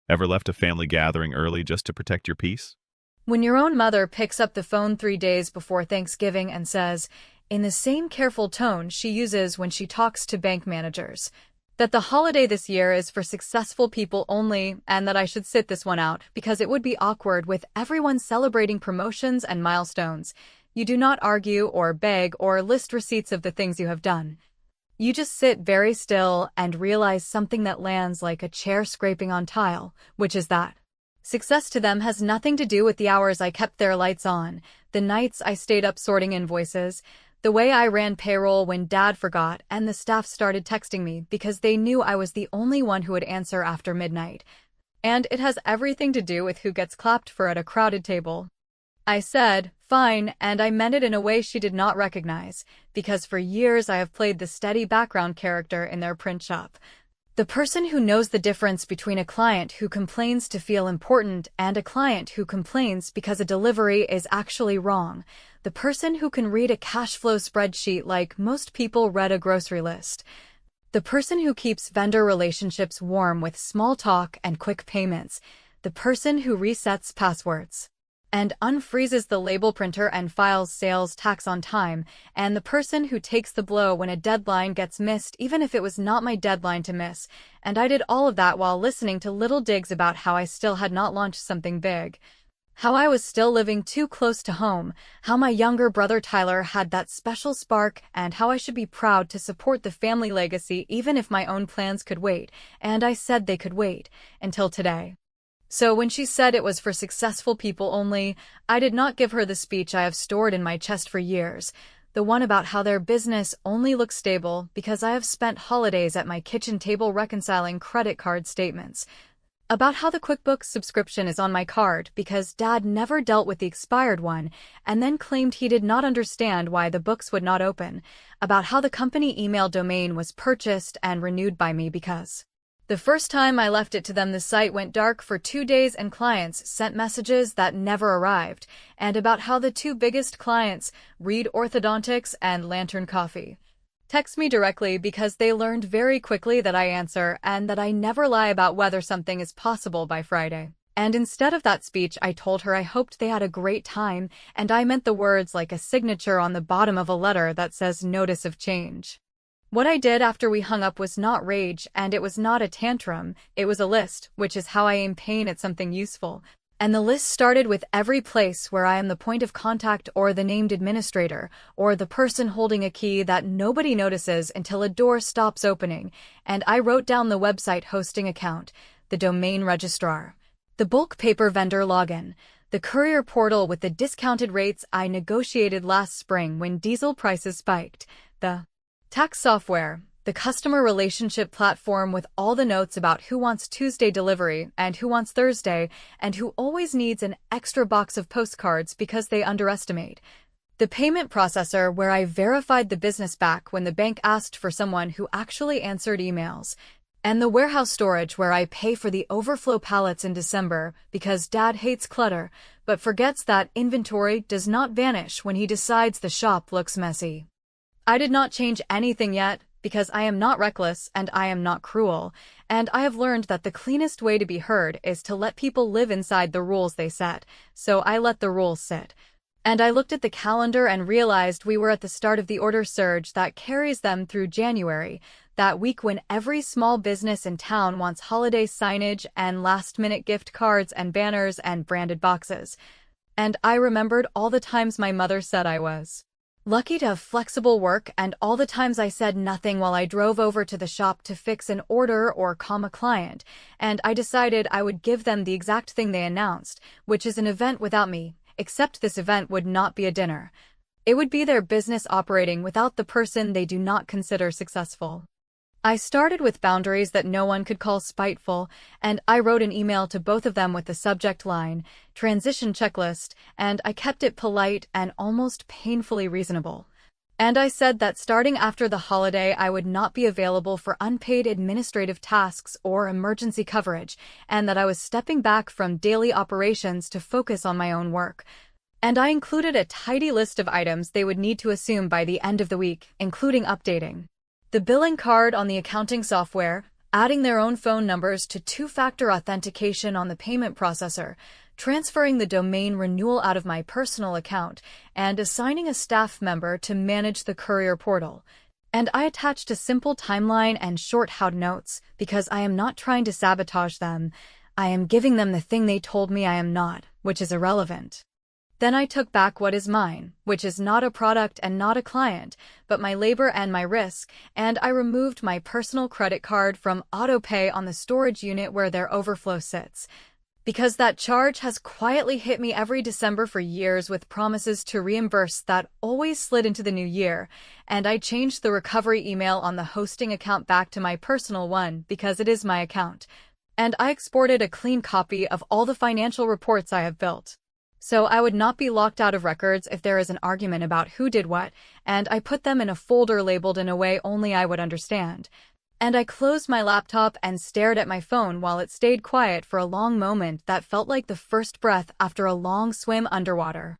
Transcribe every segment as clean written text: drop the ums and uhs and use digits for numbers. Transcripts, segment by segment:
Ever left a family gathering early just to protect your peace? When your own mother picks up the phone 3 days before Thanksgiving and says, in the same careful tone she uses when she talks to bank managers, that the holiday this year is for successful people only and that I should sit this one out because it would be awkward with everyone celebrating promotions and milestones. You do not argue or beg or list receipts of the things you have done. You just sit very still and realize something that lands like a chair scraping on tile, which is that success to them has nothing to do with the hours I kept their lights on, the nights I stayed up sorting invoices, the way I ran payroll when Dad forgot and the staff started texting me because they knew I was the only one who would answer after midnight. And it has everything to do with who gets clapped for at a crowded table. I said, fine, and I meant it in a way she did not recognize, because for years I have played the steady background character in their print shop. The person who knows the difference between a client who complains to feel important and a client who complains because a delivery is actually wrong. The person who can read a cash flow spreadsheet like most people read a grocery list. The person who keeps vendor relationships warm with small talk and quick payments. The person who resets passwords and unfreezes the label printer and files sales tax on time, and the person who takes the blow when a deadline gets missed even if it was not my deadline to miss, and I did all of that while listening to little digs about how I still had not launched something big. How I was still living too close to home, how my younger brother Tyler had that special spark, and how I should be proud to support the family legacy even if my own plans could wait, and I said they could wait, until today. So when she said it was for successful people only, I did not give her the speech I have stored in my chest for years, the one about how their business only looks stable because I have spent holidays at my kitchen table reconciling credit card statements, about how the QuickBooks subscription is on my card because Dad never dealt with the expired one and then claimed he did not understand why the books would not open, about how the company email domain was purchased and renewed by me because the first time I left it to them the site went dark for 2 days and clients sent messages that never arrived, and about how the two biggest clients, Reed Orthodontics and Lantern Coffee, text me directly because they learned very quickly that I answer and that I never lie about whether something is possible by Friday. And instead of that speech, I told her I hoped they had a great time, and I meant the words like a signature on the bottom of a letter that says notice of change. What I did after we hung up was not rage, and it was not a tantrum, it was a list, which is how I aim pain at something useful. And the list started with every place where I am the point of contact or the named administrator, or the person holding a key that nobody notices until a door stops opening, and I wrote down the website hosting account, the domain registrar, the bulk paper vendor login, the courier portal with the discounted rates I negotiated last spring when diesel prices spiked, the tax software, the customer relationship platform with all the notes about who wants Tuesday delivery and who wants Thursday and who always needs an extra box of postcards because they underestimate, the payment processor where I verified the business back when the bank asked for someone who actually answered emails, and the warehouse storage where I pay for the overflow pallets in December because Dad hates clutter but forgets that inventory does not vanish when he decides the shop looks messy. I did not change anything yet, because I am not reckless and I am not cruel, and I have learned that the cleanest way to be heard is to let people live inside the rules they set, so I let the rules sit. And I looked at the calendar and realized we were at the start of the order surge that carries them through January, that week when every small business in town wants holiday signage and last-minute gift cards and banners and branded boxes. And I remembered all the times my mother said I was lucky to have flexible work and all the times I said nothing while I drove over to the shop to fix an order or calm a client, and I decided I would give them the exact thing they announced, which is an event without me, except this event would not be a dinner. It would be their business operating without the person they do not consider successful. I started with boundaries that no one could call spiteful, and I wrote an email to both of them with the subject line, transition checklist, and I kept it polite and almost painfully reasonable. And I said that starting after the holiday I would not be available for unpaid administrative tasks or emergency coverage, and that I was stepping back from daily operations to focus on my own work. And I included a tidy list of items they would need to assume by the end of the week, including updating the billing card on the accounting software, adding their own phone numbers to two-factor authentication on the payment processor, transferring the domain renewal out of my personal account, and assigning a staff member to manage the courier portal. And I attached a simple timeline and short how notes because I am not trying to sabotage them. I am giving them the thing they told me I am not, which is irrelevant. Then I took back what is mine, which is not a product and not a client, but my labor and my risk, and I removed my personal credit card from autopay on the storage unit where their overflow sits. Because that charge has quietly hit me every December for years with promises to reimburse that always slid into the new year, and I changed the recovery email on the hosting account back to my personal one because it is my account. And I exported a clean copy of all the financial reports I have built. So I would not be locked out of records if there is an argument about who did what, and I put them in a folder labeled in a way only I would understand. And I closed my laptop and stared at my phone while it stayed quiet for a long moment that felt like the first breath after a long swim underwater.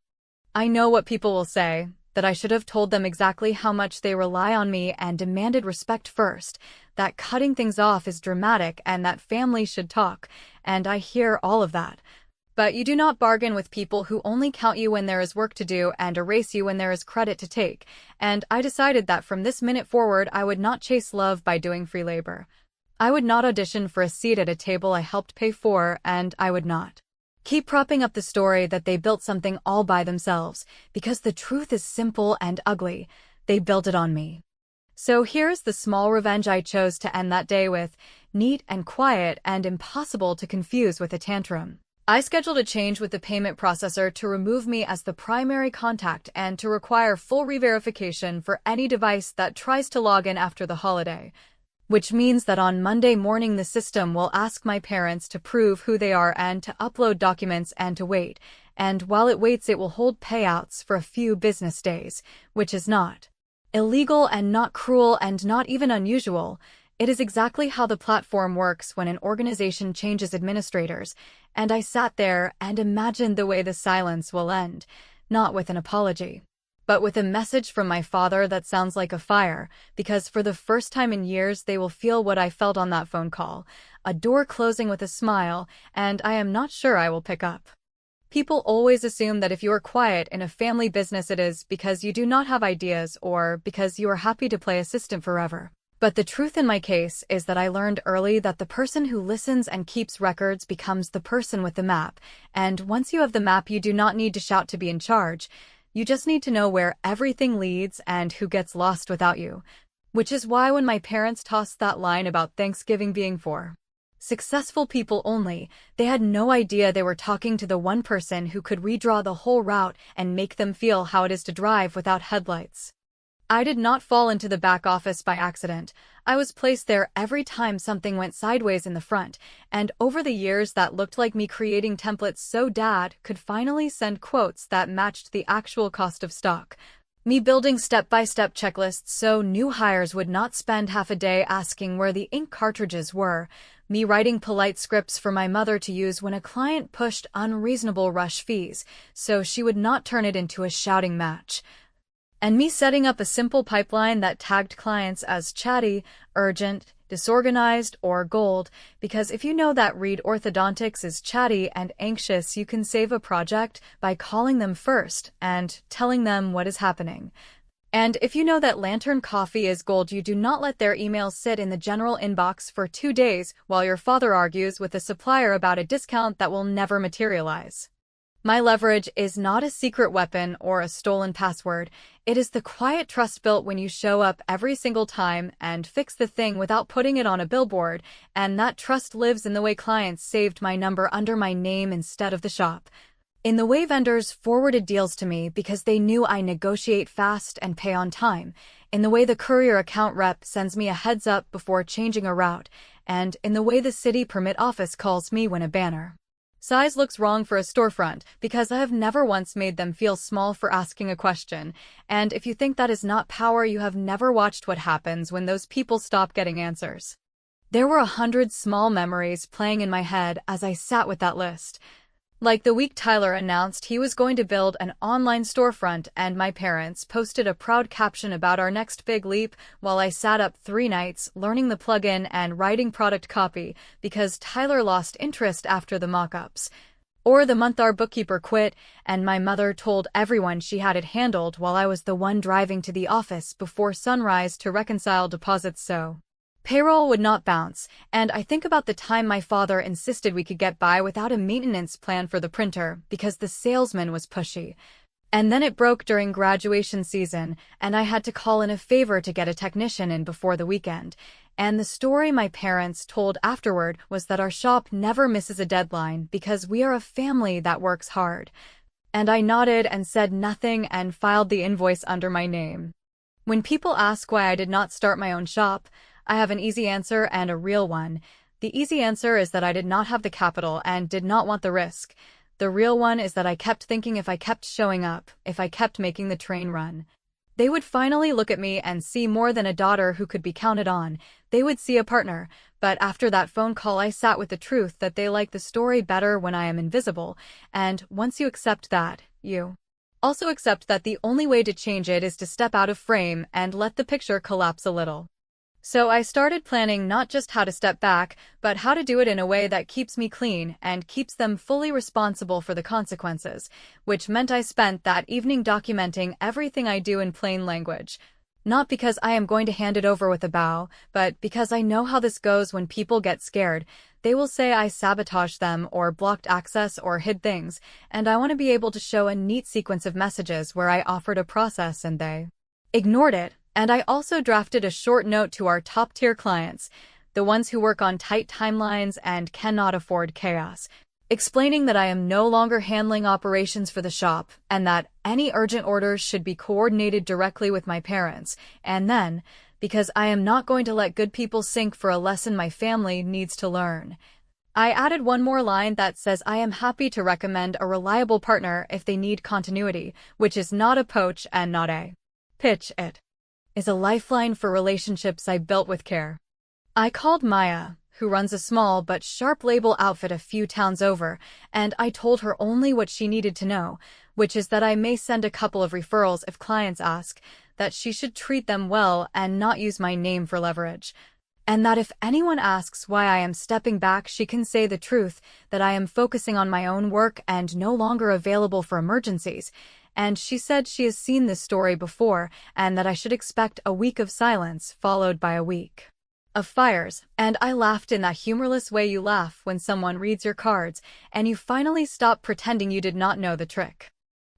I know what people will say, that I should have told them exactly how much they rely on me and demanded respect first, that cutting things off is dramatic and that family should talk, and I hear all of that. But you do not bargain with people who only count you when there is work to do and erase you when there is credit to take, and I decided that from this minute forward I would not chase love by doing free labor. I would not audition for a seat at a table I helped pay for, and I would not keep propping up the story that they built something all by themselves, because the truth is simple and ugly. They built it on me. So here's the small revenge I chose to end that day with, neat and quiet and impossible to confuse with a tantrum. I scheduled a change with the payment processor to remove me as the primary contact and to require full re-verification for any device that tries to log in after the holiday, which means that on Monday morning the system will ask my parents to prove who they are and to upload documents and to wait, and while it waits it will hold payouts for a few business days, which is not illegal and not cruel and not even unusual. It is exactly how the platform works when an organization changes administrators, and I sat there and imagined the way the silence will end, not with an apology, but with a message from my father that sounds like a fire, because for the first time in years they will feel what I felt on that phone call, a door closing with a smile, and I am not sure I will pick up. People always assume that if you are quiet in a family business it is because you do not have ideas or because you are happy to play assistant forever. But the truth in my case is that I learned early that the person who listens and keeps records becomes the person with the map, and once you have the map you do not need to shout to be in charge, you just need to know where everything leads and who gets lost without you. Which is why when my parents tossed that line about Thanksgiving being for successful people only, they had no idea they were talking to the one person who could redraw the whole route and make them feel how it is to drive without headlights. I did not fall into the back office by accident. I was placed there every time something went sideways in the front, and over the years that looked like me creating templates so Dad could finally send quotes that matched the actual cost of stock. Me building step-by-step checklists so new hires would not spend half a day asking where the ink cartridges were. Me writing polite scripts for my mother to use when a client pushed unreasonable rush fees, so she would not turn it into a shouting match. And me setting up a simple pipeline that tagged clients as chatty, urgent, disorganized, or gold, because if you know that Reed Orthodontics is chatty and anxious, you can save a project by calling them first and telling them what is happening. And if you know that Lantern Coffee is gold, you do not let their emails sit in the general inbox for 2 days while your father argues with a supplier about a discount that will never materialize. My leverage is not a secret weapon or a stolen password. It is the quiet trust built when you show up every single time and fix the thing without putting it on a billboard, and that trust lives in the way clients saved my number under my name instead of the shop. In the way vendors forwarded deals to me because they knew I negotiate fast and pay on time. In the way the courier account rep sends me a heads up before changing a route. And in the way the city permit office calls me when a banner size looks wrong for a storefront, because I have never once made them feel small for asking a question. And if you think that is not power, you have never watched what happens when those people stop getting answers. There were 100 small memories playing in my head as I sat with that list. Like the week Tyler announced he was going to build an online storefront and my parents posted a proud caption about our next big leap while I sat up 3 nights learning the plugin and writing product copy because Tyler lost interest after the mock-ups. Or the month our bookkeeper quit and my mother told everyone she had it handled while I was the one driving to the office before sunrise to reconcile deposits so payroll would not bounce, and I think about the time my father insisted we could get by without a maintenance plan for the printer because the salesman was pushy. And then it broke during graduation season, and I had to call in a favor to get a technician in before the weekend. And the story my parents told afterward was that our shop never misses a deadline because we are a family that works hard. And I nodded and said nothing and filed the invoice under my name. When people ask why I did not start my own shop, I have an easy answer and a real one. The easy answer is that I did not have the capital and did not want the risk. The real one is that I kept thinking if I kept showing up, if I kept making the train run, they would finally look at me and see more than a daughter who could be counted on. They would see a partner. But after that phone call, I sat with the truth that they like the story better when I am invisible. And once you accept that, you also accept that the only way to change it is to step out of frame and let the picture collapse a little. So I started planning not just how to step back, but how to do it in a way that keeps me clean and keeps them fully responsible for the consequences, which meant I spent that evening documenting everything I do in plain language. Not because I am going to hand it over with a bow, but because I know how this goes when people get scared. They will say I sabotaged them or blocked access or hid things, and I want to be able to show a neat sequence of messages where I offered a process and they ignored it. And I also drafted a short note to our top-tier clients, the ones who work on tight timelines and cannot afford chaos, explaining that I am no longer handling operations for the shop and that any urgent orders should be coordinated directly with my parents. And then, because I am not going to let good people sink for a lesson my family needs to learn, I added one more line that says I am happy to recommend a reliable partner if they need continuity, which is not a poach and not a pitch. It is a lifeline for relationships I built with care. I called Maya, who runs a small but sharp label outfit a few towns over, and I told her only what she needed to know, which is that I may send a couple of referrals if clients ask, that she should treat them well and not use my name for leverage, and that if anyone asks why I am stepping back, she can say the truth, that I am focusing on my own work and no longer available for emergencies. And she said she has seen this story before and that I should expect a week of silence followed by a week of fires. And I laughed in that humorless way you laugh when someone reads your cards and you finally stop pretending you did not know the trick.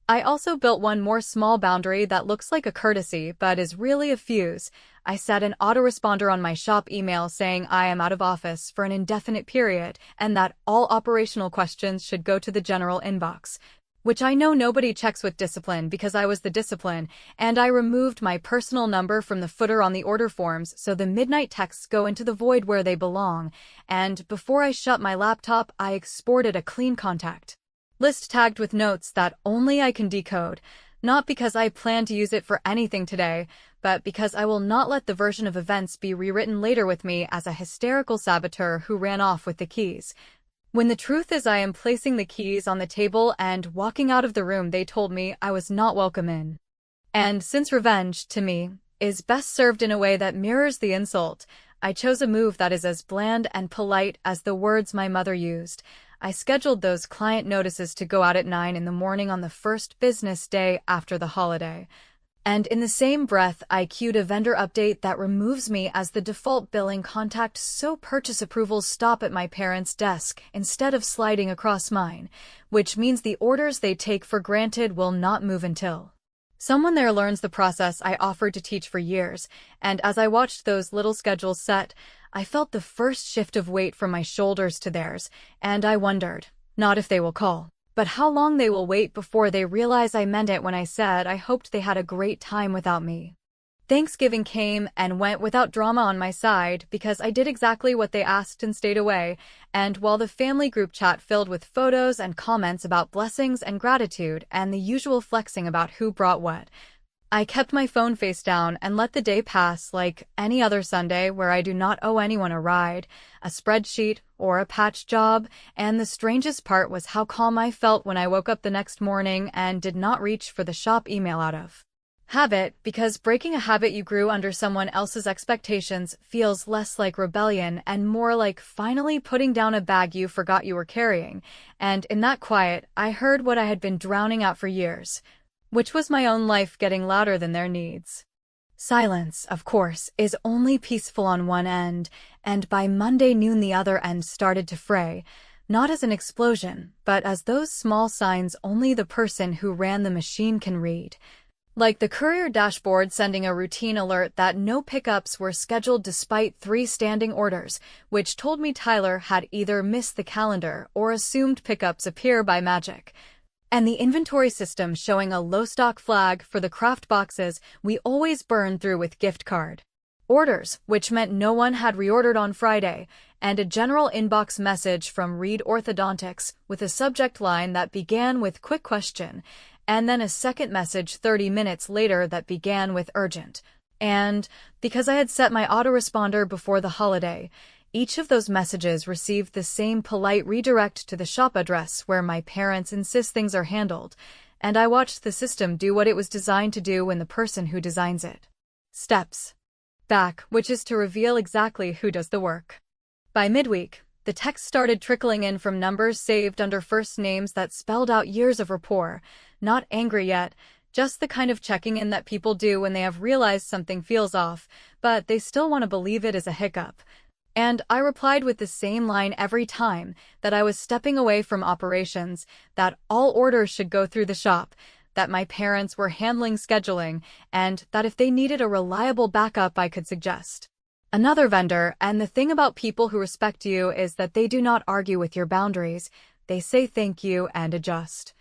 I also built one more small boundary that looks like a courtesy but is really a fuse. I set an autoresponder on my shop email saying I am out of office for an indefinite period and that all operational questions should go to the general inbox, which I know nobody checks with discipline because I was the discipline, and I removed my personal number from the footer on the order forms so the midnight texts go into the void where they belong, and before I shut my laptop, I exported a clean contact list tagged with notes that only I can decode, not because I plan to use it for anything today, but because I will not let the version of events be rewritten later with me as a hysterical saboteur who ran off with the keys. When the truth is I am placing the keys on the table and walking out of the room they told me I was not welcome in. And since revenge, to me, is best served in a way that mirrors the insult, I chose a move that is as bland and polite as the words my mother used. I scheduled those client notices to go out at 9 in the morning on the first business day after the holiday. And in the same breath, I queued a vendor update that removes me as the default billing contact so purchase approvals stop at my parents' desk instead of sliding across mine, which means the orders they take for granted will not move until someone there learns the process I offered to teach for years. And as I watched those little schedules set, I felt the first shift of weight from my shoulders to theirs, and I wondered, not if they will call, but how long they will wait before they realize I meant it when I said I hoped they had a great time without me. Thanksgiving came and went without drama on my side because I did exactly what they asked and stayed away, and while the family group chat filled with photos and comments about blessings and gratitude and the usual flexing about who brought what, I kept my phone face down and let the day pass like any other Sunday where I do not owe anyone a ride, a spreadsheet, or a patch job, and the strangest part was how calm I felt when I woke up the next morning and did not reach for the shop email out of habit, because breaking a habit you grew under someone else's expectations feels less like rebellion and more like finally putting down a bag you forgot you were carrying. And in that quiet, I heard what I had been drowning out for years, which was my own life getting louder than their needs. Silence, of course, is only peaceful on one end, and by Monday noon the other end started to fray, not as an explosion, but as those small signs only the person who ran the machine can read. Like the courier dashboard sending a routine alert that no pickups were scheduled despite 3 standing orders, which told me Tyler had either missed the calendar or assumed pickups appear by magic. And the inventory system showing a low stock flag for the craft boxes we always burn through with gift card orders, which meant no one had reordered on Friday, and a general inbox message from Reed Orthodontics with a subject line that began with quick question, and then a second message 30 minutes later that began with urgent. And because I had set my autoresponder before the holiday, each of those messages received the same polite redirect to the shop address where my parents insist things are handled, and I watched the system do what it was designed to do when the person who designs it steps back, which is to reveal exactly who does the work. By midweek, the text started trickling in from numbers saved under first names that spelled out years of rapport, not angry yet, just the kind of checking in that people do when they have realized something feels off, but they still want to believe it is a hiccup. And I replied with the same line every time, that I was stepping away from operations, that all orders should go through the shop, that my parents were handling scheduling, and that if they needed a reliable backup I could suggest another vendor. And the thing about people who respect you is that they do not argue with your boundaries, they say thank you and adjust.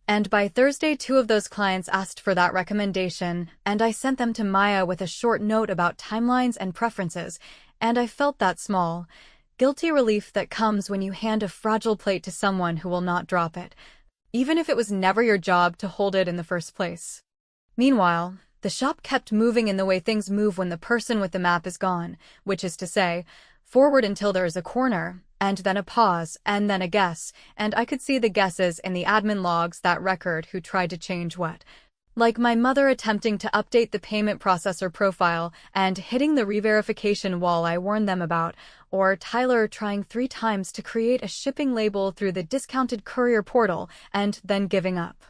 And by Thursday 2 of those clients asked for that recommendation, and I sent them to Maya with a short note about timelines and preferences, and I felt that small, guilty relief that comes when you hand a fragile plate to someone who will not drop it, even if it was never your job to hold it in the first place. Meanwhile, the shop kept moving in the way things move when the person with the map is gone, which is to say, forward until there is a corner, and then a pause, and then a guess, and I could see the guesses in the admin logs that record who tried to change what. Like my mother attempting to update the payment processor profile and hitting the re-verification wall I warned them about, or Tyler trying 3 times to create a shipping label through the discounted courier portal and then giving up.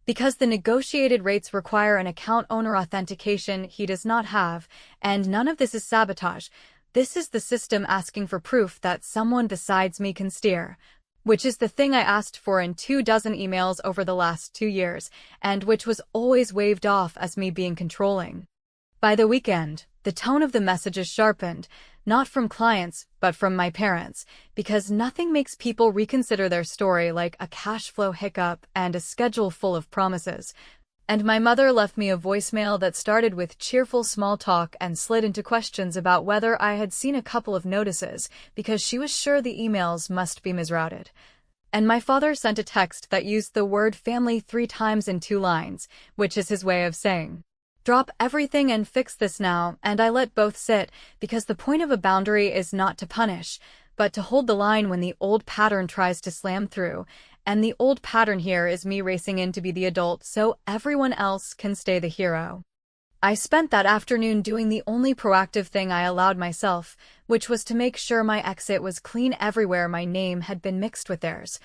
Because the negotiated rates require an account owner authentication he does not have, and none of this is sabotage. This is the system asking for proof that someone besides me can steer, which is the thing I asked for in 24 emails over the last 2 years, and which was always waved off as me being controlling. By the weekend, the tone of the messages sharpened, not from clients, but from my parents, because nothing makes people reconsider their story like a cash flow hiccup and a schedule full of promises. And my mother left me a voicemail that started with cheerful small talk and slid into questions about whether I had seen a couple of notices, because she was sure the emails must be misrouted. And my father sent a text that used the word family 3 times in 2 lines, which is his way of saying, drop everything and fix this now, and I let both sit, because the point of a boundary is not to punish, but to hold the line when the old pattern tries to slam through, and the old pattern here is me racing in to be the adult so everyone else can stay the hero. I spent that afternoon doing the only proactive thing I allowed myself, which was to make sure my exit was clean everywhere my name had been mixed with theirs.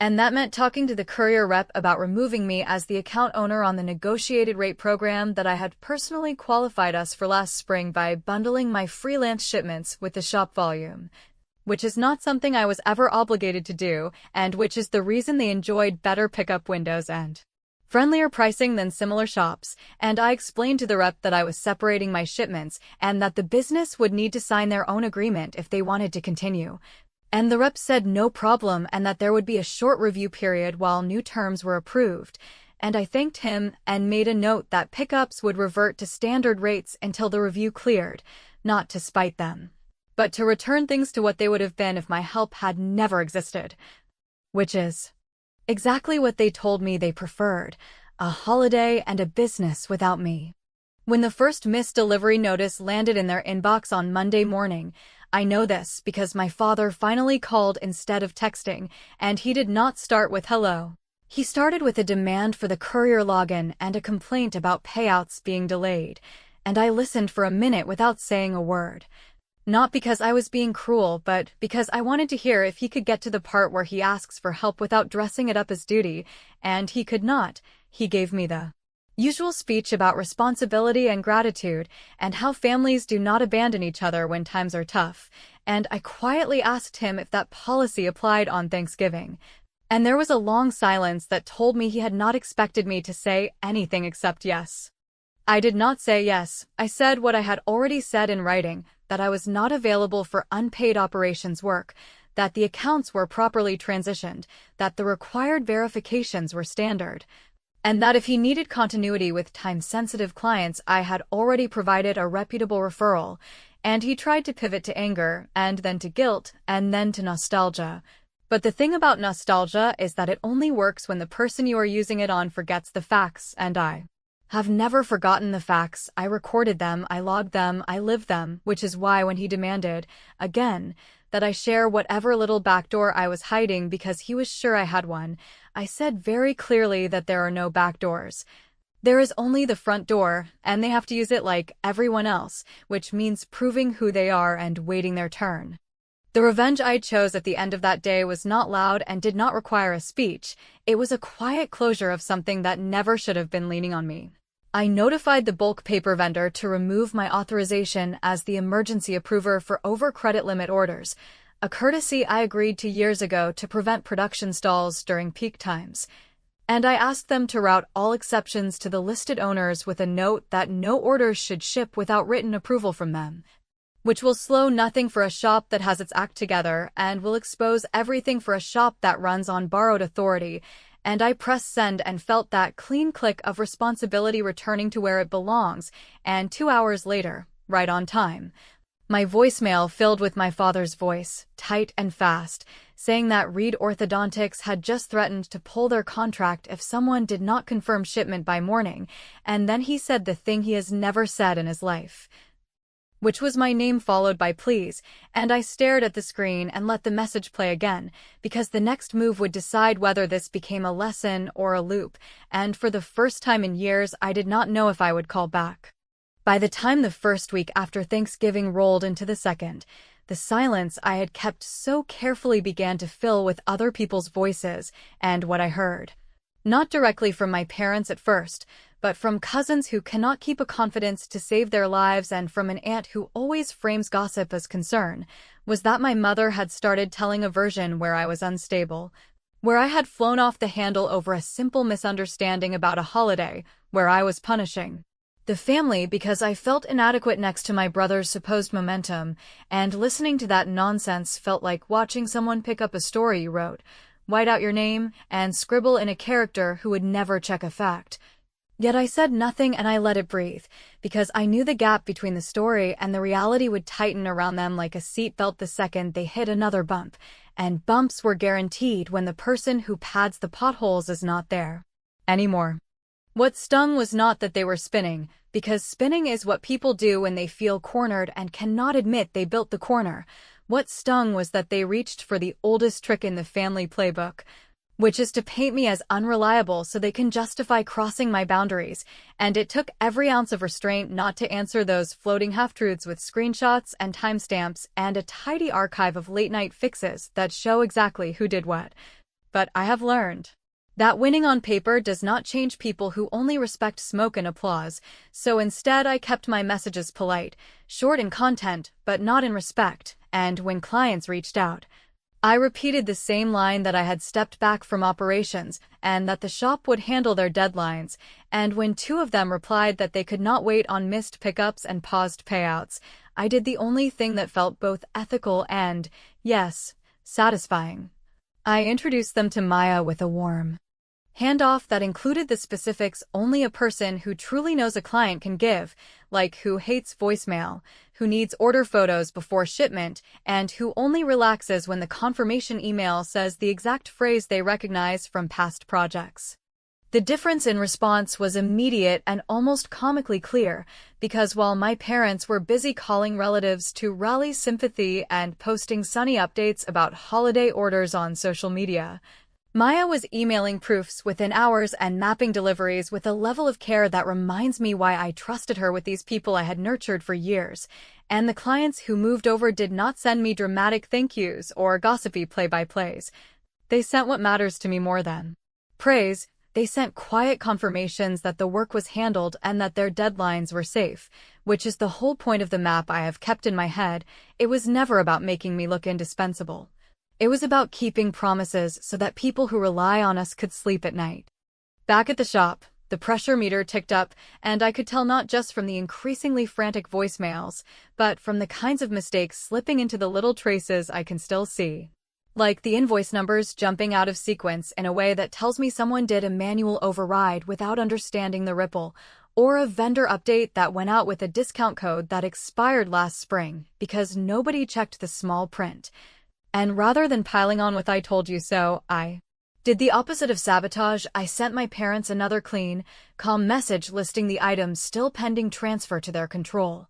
And that meant talking to the courier rep about removing me as the account owner on the negotiated rate program that I had personally qualified us for last spring by bundling my freelance shipments with the shop volume, which is not something I was ever obligated to do, and which is the reason they enjoyed better pickup windows and friendlier pricing than similar shops. And I explained to the rep that I was separating my shipments and that the business would need to sign their own agreement if they wanted to continue. And the rep said no problem and that there would be a short review period while new terms were approved. And I thanked him and made a note that pickups would revert to standard rates until the review cleared, not to spite them, but to return things to what they would have been if my help had never existed. Which is exactly what they told me they preferred. a holiday, and a business without me. When the first missed delivery notice landed in their inbox on Monday morning, I know this because my father finally called instead of texting, and he did not start with hello. He started with a demand for the courier login and a complaint about payouts being delayed, and I listened for a minute without saying a word. Not because I was being cruel, but because I wanted to hear if he could get to the part where he asks for help without dressing it up as duty, and he could not. He gave me the usual speech about responsibility and gratitude, and how families do not abandon each other when times are tough, and I quietly asked him if that policy applied on Thanksgiving. And there was a long silence that told me he had not expected me to say anything except yes. I did not say yes. I said what I had already said in writing, that I was not available for unpaid operations work, that the accounts were properly transitioned, that the required verifications were standard, and that if he needed continuity with time-sensitive clients, I had already provided a reputable referral. And he tried to pivot to anger, and then to guilt, and then to nostalgia. But the thing about nostalgia is that it only works when the person you are using it on forgets the facts, and I have never forgotten the facts. I recorded them, I logged them, I lived them, which is why when he demanded, again, that I share whatever little backdoor I was hiding because he was sure I had one, I said very clearly that there are no backdoors. There is only the front door, and they have to use it like everyone else, which means proving who they are and waiting their turn. The revenge I chose at the end of that day was not loud and did not require a speech. It was a quiet closure of something that never should have been leaning on me. I notified the bulk paper vendor to remove my authorization as the emergency approver for over-credit limit orders, a courtesy I agreed to years ago to prevent production stalls during peak times. And I asked them to route all exceptions to the listed owners with a note that no orders should ship without written approval from them, which will slow nothing for a shop that has its act together and will expose everything for a shop that runs on borrowed authority. And I pressed send and felt that clean click of responsibility returning to where it belongs, and 2 hours later, right on time, my voicemail filled with my father's voice, tight and fast, saying that Reed Orthodontics had just threatened to pull their contract if someone did not confirm shipment by morning, and then he said the thing he has never said in his life, which was my name followed by please, and I stared at the screen and let the message play again, because the next move would decide whether this became a lesson or a loop, and for the first time in years I did not know if I would call back. By the time the first week after Thanksgiving rolled into the second, the silence I had kept so carefully began to fill with other people's voices and what I heard. Not directly from my parents at first, but from cousins who cannot keep a confidence to save their lives, and from an aunt who always frames gossip as concern, was that my mother had started telling a version where I was unstable, where I had flown off the handle over a simple misunderstanding about a holiday, where I was punishing the family because I felt inadequate next to my brother's supposed momentum, and listening to that nonsense felt like watching someone pick up a story you wrote, white out your name, and scribble in a character who would never check a fact. Yet I said nothing and I let it breathe, because I knew the gap between the story and the reality would tighten around them like a seatbelt the second they hit another bump, and bumps were guaranteed when the person who pads the potholes is not there anymore. What stung was not that they were spinning, because spinning is what people do when they feel cornered and cannot admit they built the corner. What stung was that they reached for the oldest trick in the family playbook, which is to paint me as unreliable so they can justify crossing my boundaries, and it took every ounce of restraint not to answer those floating half-truths with screenshots and timestamps and a tidy archive of late-night fixes that show exactly who did what. But I have learned that winning on paper does not change people who only respect smoke and applause, so instead I kept my messages polite, short in content, but not in respect, and when clients reached out, I repeated the same line that I had stepped back from operations and that the shop would handle their deadlines, and when 2 of them replied that they could not wait on missed pickups and paused payouts, I did the only thing that felt both ethical and, yes, satisfying. I introduced them to Maya with a warm handoff that included the specifics only a person who truly knows a client can give, like who hates voicemail, who needs order photos before shipment, and who only relaxes when the confirmation email says the exact phrase they recognize from past projects. The difference in response was immediate and almost comically clear, because while my parents were busy calling relatives to rally sympathy and posting sunny updates about holiday orders on social media, Maya was emailing proofs within hours and mapping deliveries with a level of care that reminds me why I trusted her with these people I had nurtured for years. And the clients who moved over did not send me dramatic thank yous or gossipy play-by-plays. They sent what matters to me more than praise. They sent quiet confirmations that the work was handled and that their deadlines were safe, which is the whole point of the map I have kept in my head. It was never about making me look indispensable. It was about keeping promises so that people who rely on us could sleep at night. Back at the shop, the pressure meter ticked up, and I could tell not just from the increasingly frantic voicemails, but from the kinds of mistakes slipping into the little traces I can still see. Like the invoice numbers jumping out of sequence in a way that tells me someone did a manual override without understanding the ripple, or a vendor update that went out with a discount code that expired last spring because nobody checked the small print. And rather than piling on with "I told you so," I did the opposite of sabotage. I sent my parents another clean, calm message listing the items still pending transfer to their control,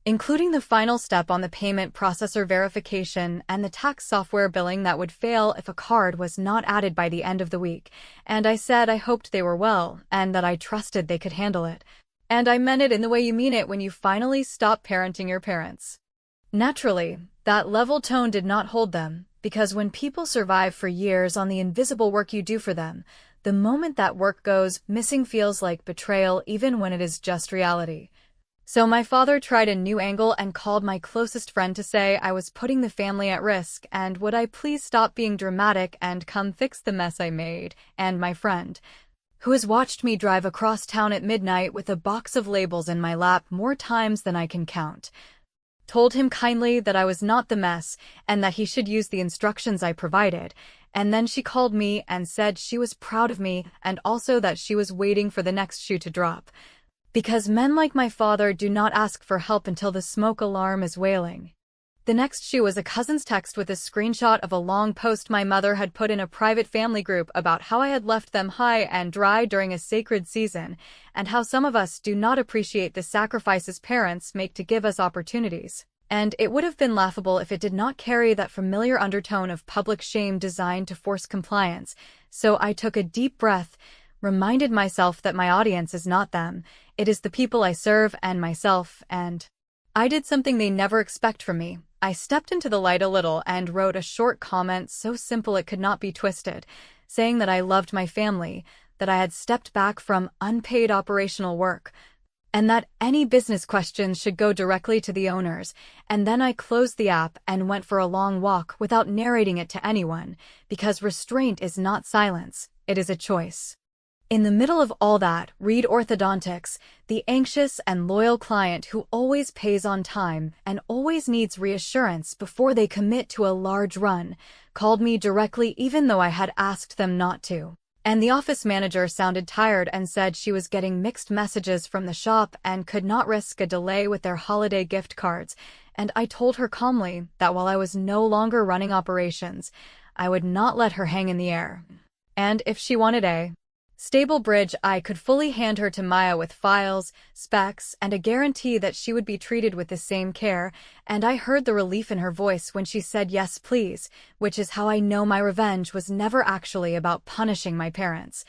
including the final step on the payment processor verification and the tax software billing that would fail if a card was not added by the end of the week. And I said I hoped they were well and that I trusted they could handle it. And I meant it in the way you mean it when you finally stop parenting your parents. Naturally, that level tone did not hold them, because when people survive for years on the invisible work you do for them, the moment that work goes missing feels like betrayal even when it is just reality. So my father tried a new angle and called my closest friend to say I was putting the family at risk and would I please stop being dramatic and come fix the mess I made. And my friend, who has watched me drive across town at midnight with a box of labels in my lap more times than I can count, told him kindly that I was not the mess and that he should use the instructions I provided. And then she called me and said she was proud of me and also that she was waiting for the next shoe to drop. Because men like my father do not ask for help until the smoke alarm is wailing. The next shoe was a cousin's text with a screenshot of a long post my mother had put in a private family group about how I had left them high and dry during a sacred season, and how some of us do not appreciate the sacrifices parents make to give us opportunities. And it would have been laughable if it did not carry that familiar undertone of public shame designed to force compliance. So I took a deep breath, reminded myself that my audience is not them, it is the people I serve and myself, and I did something they never expect from me. I stepped into the light a little and wrote a short comment so simple it could not be twisted, saying that I loved my family, that I had stepped back from unpaid operational work, and that any business questions should go directly to the owners. And then I closed the app and went for a long walk without narrating it to anyone, because restraint is not silence, it is a choice. In the middle of all that, Reed Orthodontics, the anxious and loyal client who always pays on time and always needs reassurance before they commit to a large run, called me directly even though I had asked them not to. And the office manager sounded tired and said she was getting mixed messages from the shop and could not risk a delay with their holiday gift cards. And I told her calmly that while I was no longer running operations, I would not let her hang in the air. And if she wanted a stable bridge, I could fully hand her to Maya with files, specs, and a guarantee that she would be treated with the same care. And I heard the relief in her voice when she said yes please, which is how I know my revenge was never actually about punishing my parents.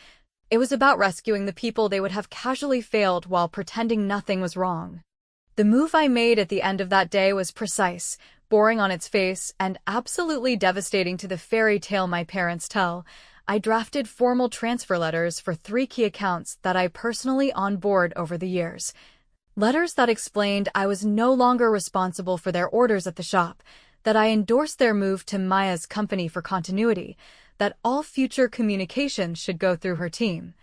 It was about rescuing the people they would have casually failed while pretending nothing was wrong. The move I made at the end of that day was precise, boring on its face, and absolutely devastating to the fairy tale my parents tell. I drafted formal transfer letters for 3 key accounts that I personally onboard over the years. Letters that explained I was no longer responsible for their orders at the shop, that I endorsed their move to Maya's company for continuity, that all future communications should go through her team,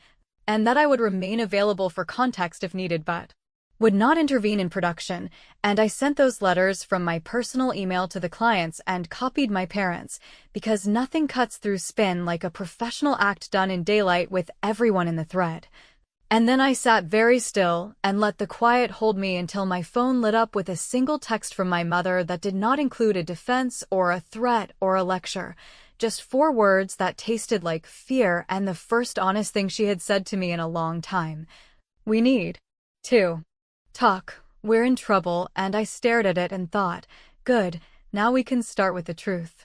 and that I would remain available for context if needed but would not intervene in production. And I sent those letters from my personal email to the clients and copied my parents, because nothing cuts through spin like a professional act done in daylight with everyone in the thread. And then I sat very still and let the quiet hold me until my phone lit up with a single text from my mother that did not include a defense or a threat or a lecture, Just 4 words that tasted like fear and the first honest thing she had said to me in a long time. We need to talk. We're in trouble, and I stared at it and thought, good, now we can start with the truth.